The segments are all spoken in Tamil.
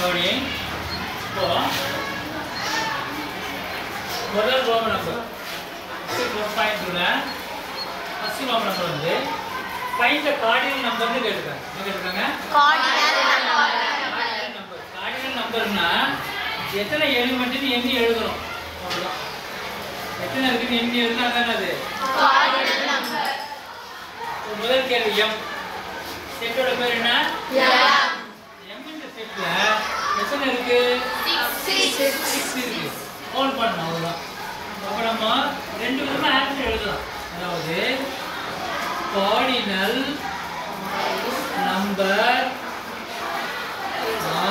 sorry. இப்போ முதல் ரோமன் நம்பர் 4.2ல ஃபர்ஸ்ட் ரோமன் நம்பர் வந்து ஃபைண்ட் தி கார்டினல் நம்பர்னு கேட்டிருக்காங்க. என்ன கேட்டிருக்காங்க? கார்டினல் நம்பர்னா எத்தனை எலிமெண்ட்னு எண்ணி எழுதணும். அவ்வளவுதான். எத்தனை இருக்குன்னு எண்ணி எழுதுனா அதான் அது கார்டினல் நம்பர். முதல் கேள்வி m. செட்டோட பேர் என்ன? m இந்த செட்ல எத்தனை இருக்கு? 6 இருக்கு. கவுண்ட் பண்ணணும் அவ்வளவுதான். அப்ப நம்ம ரெண்டு விதமா ஆன்சர் எழுதலாம். அதாவது cardinal number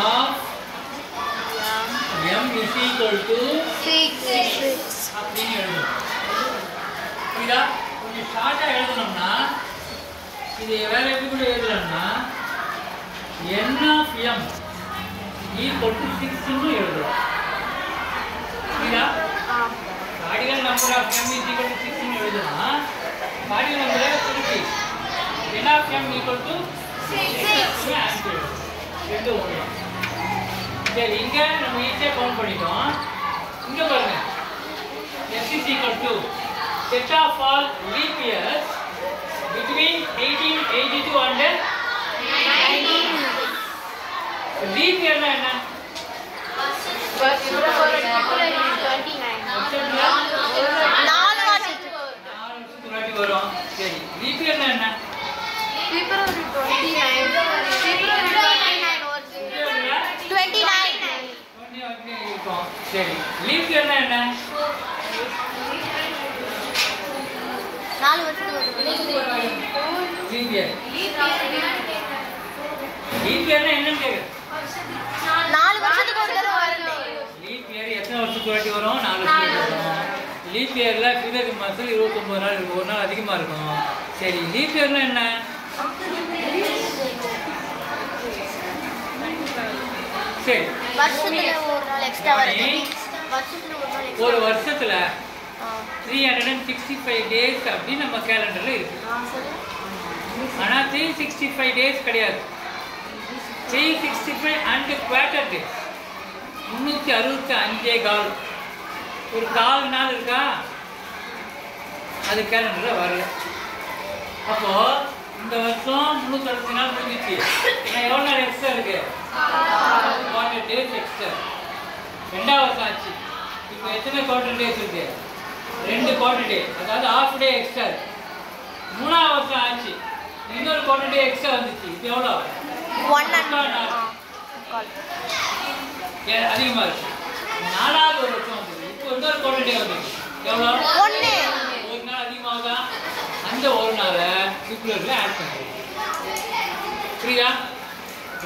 of m is equal to 6 அப்படின்னு எழுதணும். புரியுதா? கொஞ்சம் ஷார்ட்டா எழுதணும்னா இது வேற எப்படி கூட எழுதலாம்னா n of m equal to 6 ன்னு எழுதலாம். புரியுதா? Cardinal number of m is equal to 6 ன்னு எழுதலாம். கார்டினல் நம்பர் திருப்பி n of m equal to 6 answer ரெண்டு ஒண்ணு. சரி, இங்க நம்ம ஈஸியா கவுண்ட் பண்ணிட்டோம். இங்க பாருங்க s is equal to set of all leap years between 1882 and 19. leap year na enna? February 29. நாலு வருஷத்துக்கு வரும். சரி, leap year na enna? February 29. சரி, leap year na enna? நாலு வருஷத்துக்கு leap year. leap year na என்னன்னு கேக்குற? நாலு வருஷத்துக்கு ஒரு தடவை வருது. leap year எத்தனை வருஷத்துக்கு வாட்டி வரும்? 4 வருஷத்துக்கு வரும். leap yearல பிப்ரவரி மாசத்துல 29 நாள் இருக்கு. ஒரு நாள் அதிகமா இருக்கும். சரி, leap year na என்ன? சரி, வருஷத்துல ஒரு நாள் எக்ஸ்ட்ரா வருது. வருஷத்துல ஒரு நாள் எக்ஸ்ட்ரா. ஒரு வருஷத்துல 365 டேஸ் அப்படி நம்ம கேலண்டர்ல இருக்கு. ஆனா 365 டேஸ் கிடையாது. 365 and quarter days. 365 கால். ஒரு கால் நாள் இருக்கா? அது கேலண்டர்ல வரல. அப்போ இந்த வருஷம் 360 நாள் முடிஞ்சிச்சு. எவ்வளவு நாள் எக்ஸ்ட்ரா இருக்கு? 40 டேஸ் எக்ஸ்ட்ரா. ரெண்டாவது வருஷம் ஆச்சு. இப்போ எத்தனை குவார்டர் டேஸ் இருக்கு? 2 குவார்டர் டே, அதாவது ஹாஃப் டே எக்ஸ்ட்ரா. மூணாவது வருஷம் ஆச்சு, இன்னொரு குவார்டர் டே எக்ஸ்ட்ரா வந்துச்சு. இது எவ்வளோ? 1 அதிகமா இருக்கு. நாலாவது ஒரு வருஷம் வந்துச்சு, இப்போ இன்னொரு குவார்டர் டே வந்துச்சு. எவ்வளோ? ஒரு நாள் அதிகமாகுதா? அந்த ஒரு நாளை பிப்ரவரியில் ஆட் பண்ணுறோம். புரியுதா?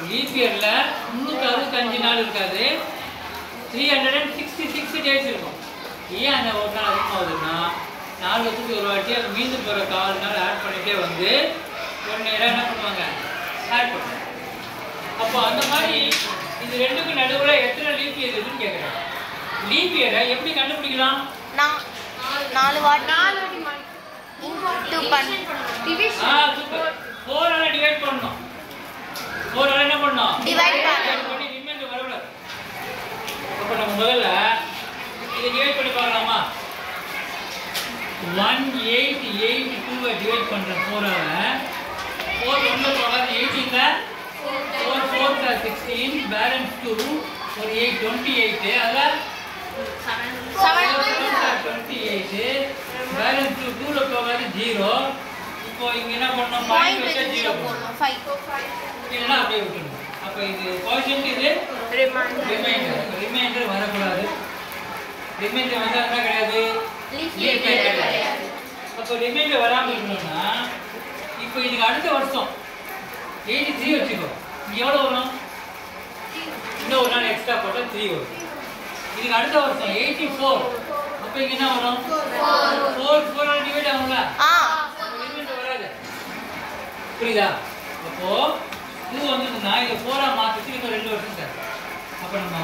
லீப் இயர்ல 365 நாள் இருக்காது, 366 டேஸ் இருக்கும். ஏன் அந்த ஒரு நாள் அதிகமாகுதுன்னா 4 வருஷத்துக்கு ஒரு வாட்டி அது மீந்து போகிற 4 நாள் ஆட் பண்ணிகிட்டே வந்து ஒரு நேரம் என்ன பண்ணுவாங்க? ஆட் பண்ணுவாங்க. அப்போ அந்த மாதிரி இது ரெண்டுக்கும் நடுவில் எத்தனை லீப் இயர் இருக்குன்னு கேட்குறாங்க. லீப் இயரை எப்படி கண்டுபிடிக்கலாம்? 4 வாட்டி சூப்பர். 4 ஆல டிவைட் பண்ணணும். 4 ஆல என்ன பண்ணணும்? டிவைட் பண்ணி ரிமைண்டர் வரக்கூடாது. அப்போ நம்ம முதல்ல இதை டிவைட் பண்ணி பார்க்கலாமா? 1882 டிவைட் பண்றேன் 4 ஆல. 4 1 போகாது, 18ல 4 4 16, பேலன்ஸ் 2 ஒரு 8 28, அதுல 28, பேலன்ஸ் 2ல போகாது 0. இப்போ இங்க என்ன பண்ணனும்? பாயிண்ட் வச்சா 0 போடணும். 5 இல்லனா அப்படியே விட்டுறணும். அப்ப இது கோஎஃபிஷியன்ட், இது ரிமைண்டர் வரக்கூடாது. ரிமைண்டர் வந்தா என்ன கிடையாது? லீப் இயர் கிடையாது. அப்போ ரிமைண்டர் வராம இருக்கணும்னா இப்போ இதுக்கு அடுத்த வருஷம் 83 வச்சுக்கோ. இங்க எவ்வளவு வரும்? இன்னும் ஒரு நாள் எக்ஸ்ட்ரா போட்டா 3 வரும். இதுக்கு அடுத்த வருஷம் 84. அப்போ இங்க என்ன வரும்? 4 ஆல டிவைட் ஆகும்ல? ரிமைண்டர் வராது. புரியுதா? அப்போ 2 வந்துதுன்னா இத 4 ஆ மாத்திட்டு இன்னும் 2 வருஷம் சார். அப்ப நம்ம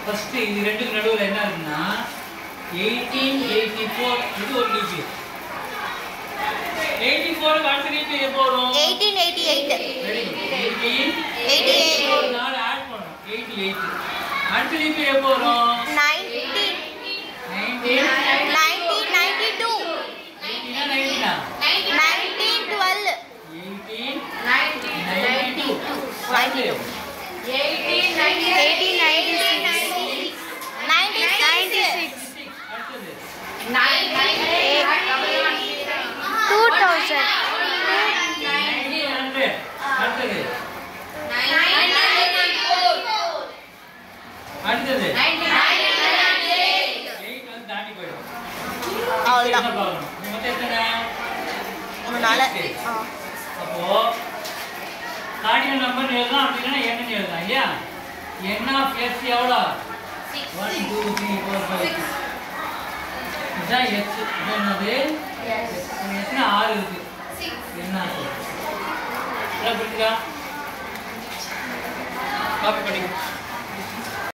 ஃபர்ஸ்ட் இது ரெண்டுக்கு நடுவுல என்ன இருக்குன்னா 1884 இது ஒரு லீப் இயர். 84 க்கு அடுத்த லீப் இயர் எப்போ வரும்? 1888. Very good. 1888 ஒரு நாள் ஆட் பண்ணனும். 88 அடுத்த லீப் இயர் எப்போ வரும்? 1992 1912 அடுத்தது தாண்டி போயிடும். அவ்வளவுதான். அப்போ கார்டினல் நம்பர் எழுதலாம், அப்படின்னா என்னன்னு எழுதலாம் இல்லையா? n of x எவ்வளோ? 1 2 3 4 5 இதான் x. இது என்னது? எத்தனை 6 இருக்கு? என்ன ஆச்சு? எல்லாம் புரியுதா? காப்பி பண்ணிக்க.